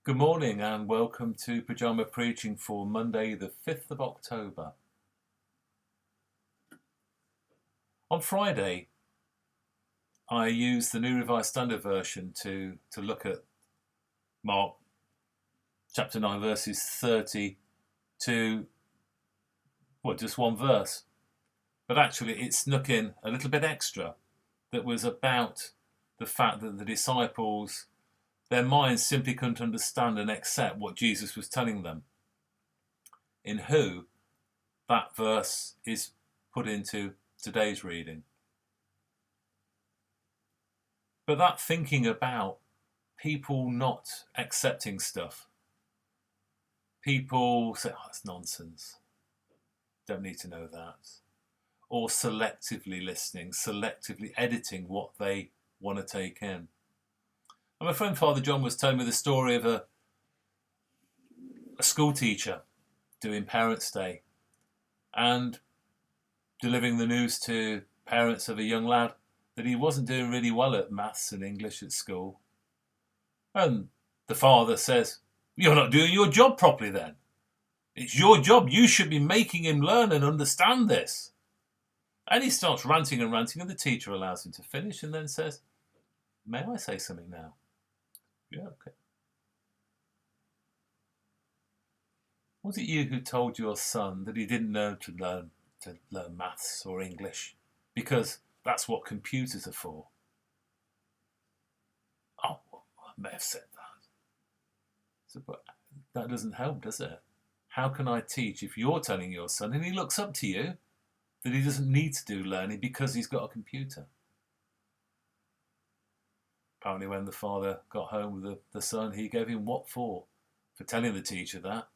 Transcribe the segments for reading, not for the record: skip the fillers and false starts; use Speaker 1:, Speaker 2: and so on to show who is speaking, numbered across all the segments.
Speaker 1: Good morning and welcome to Pyjama Preaching for Monday the 5th of October. On Friday, I used the New Revised Standard Version to look at Mark chapter 9 verses 30 to, just one verse. But actually it snuck in a little bit extra that was about the fact that the disciples, their minds simply couldn't understand and accept what Jesus was telling them. In who that verse is put into today's reading. But that thinking about people not accepting stuff. People say, that's nonsense. Don't need to know that. Or selectively listening, selectively editing what they want to take in. And my friend Father John was telling me the story of a school teacher doing Parents' Day and delivering the news to parents of a young lad that he wasn't doing really well at maths and English at school. And the father says, "You're not doing your job properly then. It's your job. You should be making him learn and understand this." And he starts ranting and ranting, and the teacher allows him to finish and then says, "May I say something now?" "Yeah, okay." "Was it you who told your son that he didn't know to learn maths or English because that's what computers are for?" "Oh, well, I may have said that." So, but that doesn't help, does it? How can I teach if you're telling your son, and he looks up to you, that he doesn't need to do learning because he's got a computer? Apparently when the father got home with the son, he gave him what for telling the teacher that.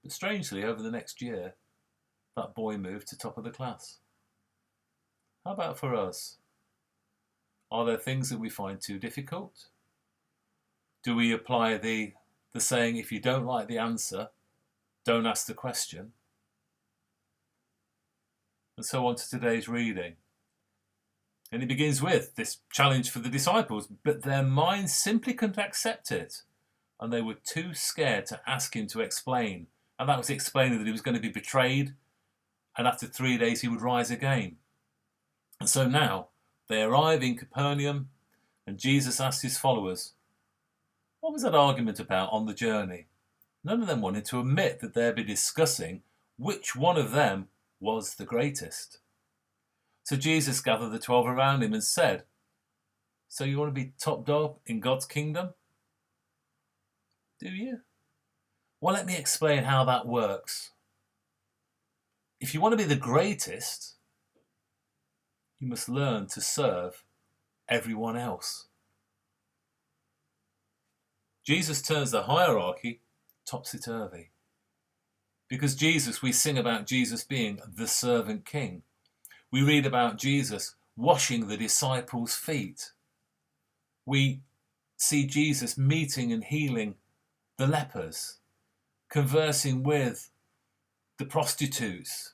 Speaker 1: But strangely, over the next year, that boy moved to top of the class. How about for us? Are there things that we find too difficult? Do we apply the saying, if you don't like the answer, don't ask the question? And so on to today's reading. And it begins with this challenge for the disciples, but their minds simply couldn't accept it. And they were too scared to ask him to explain. And that was explaining that he was going to be betrayed, and after 3 days he would rise again. And so now they arrive in Capernaum, and Jesus asked his followers, what was that argument about on the journey? None of them wanted to admit that they'd be discussing which one of them was the greatest. So Jesus gathered the 12 around him and said, "So you want to be top dog in God's kingdom? Do you? Well, let me explain how that works. If you want to be the greatest, you must learn to serve everyone else." Jesus turns the hierarchy topsy-turvy. Because we sing about Jesus being the servant king. We read about Jesus washing the disciples' feet. We see Jesus meeting and healing the lepers, conversing with the prostitutes,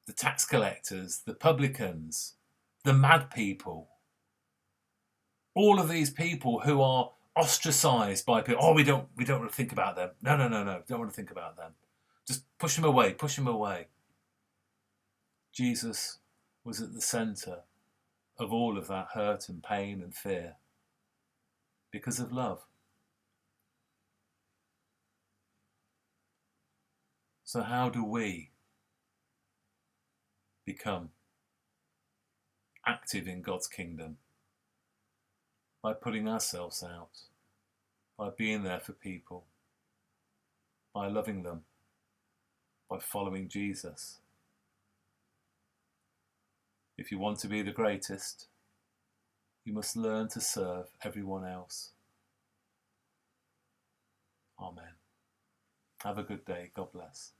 Speaker 1: the tax collectors, the publicans, the mad people. All of these people who are ostracized by people. "Oh, we don't want to think about them. No, don't want to think about them. Just push them away, push them away." Jesus was at the center of all of that hurt and pain and fear because of love. So how do we become active in God's kingdom? By putting ourselves out, by being there for people, by loving them, by following Jesus. If you want to be the greatest, you must learn to serve everyone else. Amen. Have a good day. God bless.